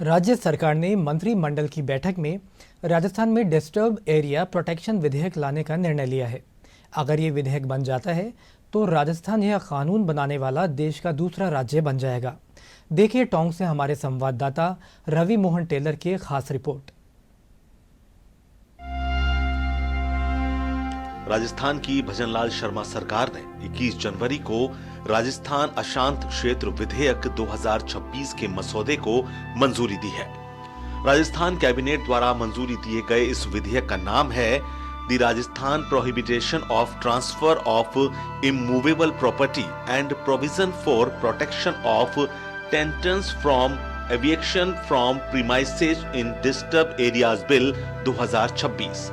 राज्य सरकार ने मंत्रिमंडल की बैठक में राजस्थान में डिस्टर्ब एरिया प्रोटेक्शन विधेयक लाने का निर्णय लिया है। अगर ये विधेयक बन जाता है तो राजस्थान यह कानून बनाने वाला देश का दूसरा राज्य बन जाएगा। देखिए टोंक से हमारे संवाददाता रवि मोहन टेलर की खास रिपोर्ट। राजस्थान की भजनलाल शर्मा सरकार ने 21 जनवरी को राजस्थान अशांत क्षेत्र विधेयक 2026 के मसौदे को मंजूरी दी है। राजस्थान कैबिनेट द्वारा मंजूरी दिए गए इस विधेयक का नाम है the Rajasthan prohibition of transfer of immovable property and provision for protection of tenants from eviction from premises in disturb areas bill 2026।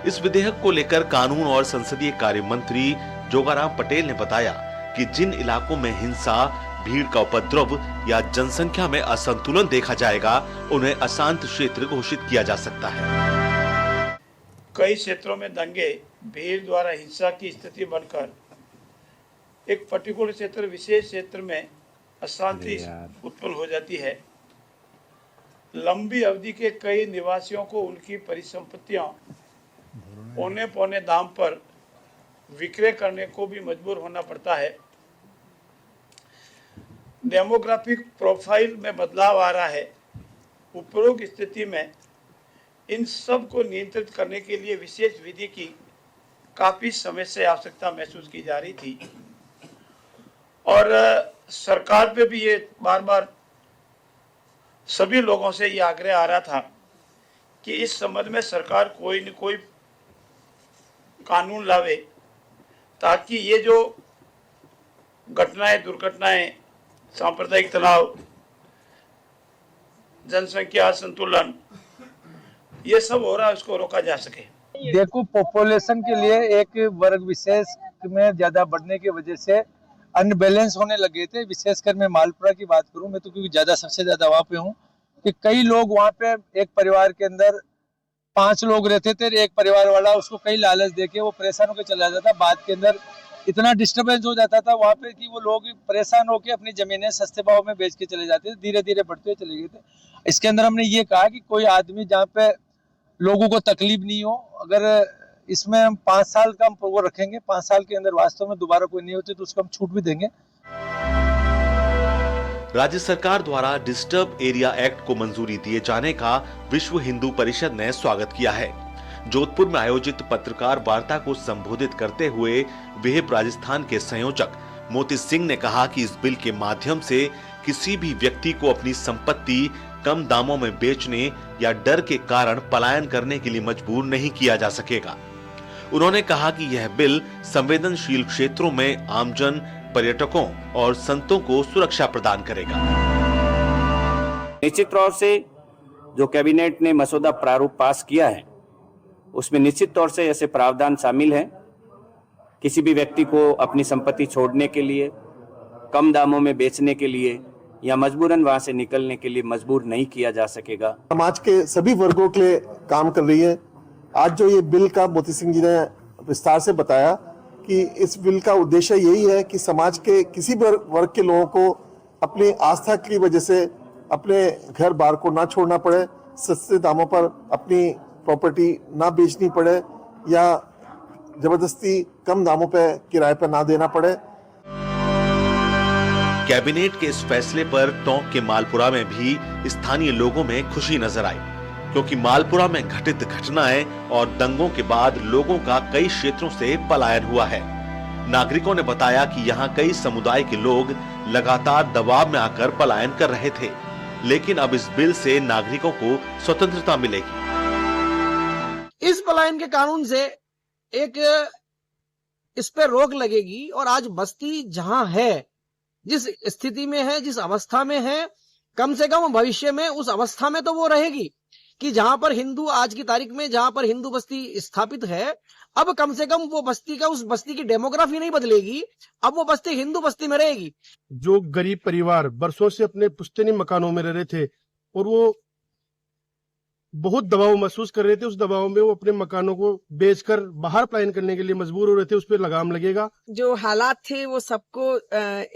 इस विधेयक को लेकर कानून और संसदीय कार्य मंत्री जोगाराम पटेल ने बताया कि जिन इलाकों में हिंसा, भीड़ का उपद्रव या जनसंख्या में असंतुलन देखा जाएगा, उन्हें अशांत क्षेत्र घोषित किया जा सकता है। कई क्षेत्रों में दंगे, भीड़ द्वारा हिंसा की स्थिति बनकर एक पर्टिकुलर क्षेत्र, विशेष क्षेत्र में अशांति उत्पन्न हो जाती है। लंबी अवधि के कई निवासियों को उनकी परिसंपत्तियां औने पौने दाम पर विक्रय करने को भी मजबूर होना पड़ता है। डेमोग्राफिक प्रोफाइल में बदलाव आ रहा है। उपरोक्त स्थिति में इन सब को नियंत्रित करने के लिए विशेष विधि की काफी समय से आवश्यकता महसूस की जा रही थी और सरकार पे भी ये बार बार सभी लोगों से ये आग्रह आ रहा था कि इस संबंध में सरकार कोई न कोई कानून लावे ताकि ये जो घटनाएं, दुर्घटनाएं, सांप्रदायिक तनाव, जनसंख्या असंतुलन, ये सब हो रहा है, उसको रोका जा सके। देखो, पॉपुलेशन के लिए एक वर्ग विशेष में ज्यादा बढ़ने की वजह से अनबैलेंस होने लगे थे। विशेषकर मैं मालपुरा की बात करूं, मैं तो क्योंकि सबसे ज्यादा वहां पे हूं, कि कई लोग वहां पे एक परिवार के अंदर 5 लोग रहते थे। एक परिवार वाला उसको कई लालच देके वो परेशान होकर चला जाता था। बाद के अंदर इतना डिस्टर्बेंस हो जाता था वहां पे कि वो लोग परेशान होकर अपनी जमीनें सस्ते भाव में बेच के चले जाते थे। धीरे धीरे बढ़ते हुए चले गए थे। इसके अंदर हमने ये कहा कि कोई आदमी जहाँ पे लोगों को तकलीफ नहीं हो, अगर इसमें हम 5 साल का हम वो रखेंगे, 5 साल के अंदर वास्तव में दोबारा कोई नहीं होती तो उसको हम छूट भी देंगे। राज्य सरकार द्वारा डिस्टर्ब एरिया एक्ट को मंजूरी दिए जाने का विश्व हिंदू परिषद ने स्वागत किया है। जोधपुर में आयोजित पत्रकार वार्ता को संबोधित करते हुए विहिप राजस्थान के संयोजक मोती सिंह ने कहा कि इस बिल के माध्यम से किसी भी व्यक्ति को अपनी संपत्ति कम दामों में बेचने या डर के कारण पलायन करने के लिए मजबूर नहीं किया जा सकेगा। उन्होंने कहा कि यह बिल संवेदनशील क्षेत्रों में आमजन, पर्यटकों और संतों को सुरक्षा प्रदान करेगा। निश्चित तौर से जो कैबिनेट ने मसौदा प्रारूप पास किया है उसमें निश्चित तौर से ऐसे प्रावधान शामिल हैं। किसी भी व्यक्ति को अपनी संपत्ति छोड़ने के लिए, कम दामों में बेचने के लिए या मजबूरन वहां से निकलने के लिए मजबूर नहीं किया जा सकेगा। समाज के सभी वर्गों के लिए काम कर रही है। आज जो ये बिल का मोती सिंह जी ने विस्तार से बताया कि इस बिल का उद्देश्य यही है कि समाज के किसी भी वर्ग के लोगों को अपनी आस्था की वजह से अपने घर बार को ना छोड़ना पड़े, सस्ते दामों पर अपनी प्रॉपर्टी ना बेचनी पड़े या जबरदस्ती कम दामों पे किराए पर ना देना पड़े। कैबिनेट के इस फैसले पर टोंक के मालपुरा में भी स्थानीय लोगों में खुशी नजर आई, क्योंकि मालपुरा में घटित घटनाएं और दंगों के बाद लोगों का कई क्षेत्रों से पलायन हुआ है। नागरिकों ने बताया कि यहाँ कई समुदाय के लोग लगातार दबाव में आकर पलायन कर रहे थे, लेकिन अब इस बिल से नागरिकों को स्वतंत्रता मिलेगी। इस पलायन के कानून से एक इस पे रोक लगेगी और आज बस्ती जहां है, जिस स्थिति में है, जिस अवस्था में है, कम से कम भविष्य में उस अवस्था में तो वो रहेगी कि जहां पर हिंदू आज की तारीख में जहां पर हिंदू बस्ती स्थापित है, अब कम से कम वो बस्ती का, उस बस्ती की डेमोग्राफी नहीं बदलेगी, अब वो बस्ती हिंदू बस्ती में रहेगी। जो गरीब परिवार बरसों से अपने पुश्तैनी मकानों में रह रहे थे और वो बहुत दबाव महसूस कर रहे थे। उस दबाव में वो अपने मकानों को बेचकर बाहर पलायन करने के लिए मजबूर हो रहे थे। उस पर लगाम लगेगा। जो हालात थे वो सबको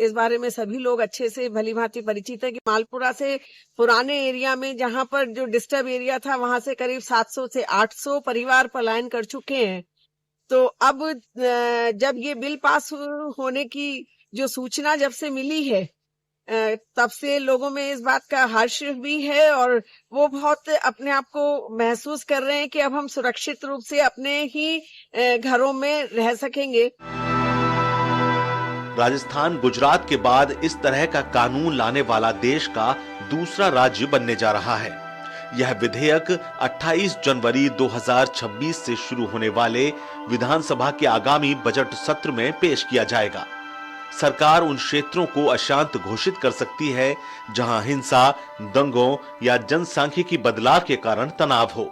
इस बारे में सभी लोग अच्छे से भली भांति परिचित है कि मालपुरा से पुराने एरिया में जहां पर जो डिस्टर्ब एरिया था वहां से करीब 700 से 800 परिवार पलायन कर चुके हैं। तो अब जब ये बिल पास होने की जो सूचना जब से मिली है तब से लोगों में इस बात का हर्ष भी है और वो बहुत अपने आप को महसूस कर रहे हैं कि अब हम सुरक्षित रूप से अपने ही घरों में रह सकेंगे। राजस्थान गुजरात के बाद इस तरह का कानून लाने वाला देश का दूसरा राज्य बनने जा रहा है। यह विधेयक 28 जनवरी 2026 से शुरू होने वाले विधानसभा के आगामी बजट सत्र में पेश किया जाएगा। सरकार उन क्षेत्रों को अशांत घोषित कर सकती है जहां हिंसा, दंगों या जनसांख्यिकी बदलाव के कारण तनाव हो।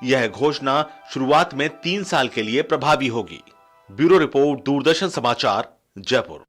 यह घोषणा शुरुआत में 3 साल के लिए प्रभावी होगी। ब्यूरो रिपोर्ट, दूरदर्शन समाचार, जयपुर।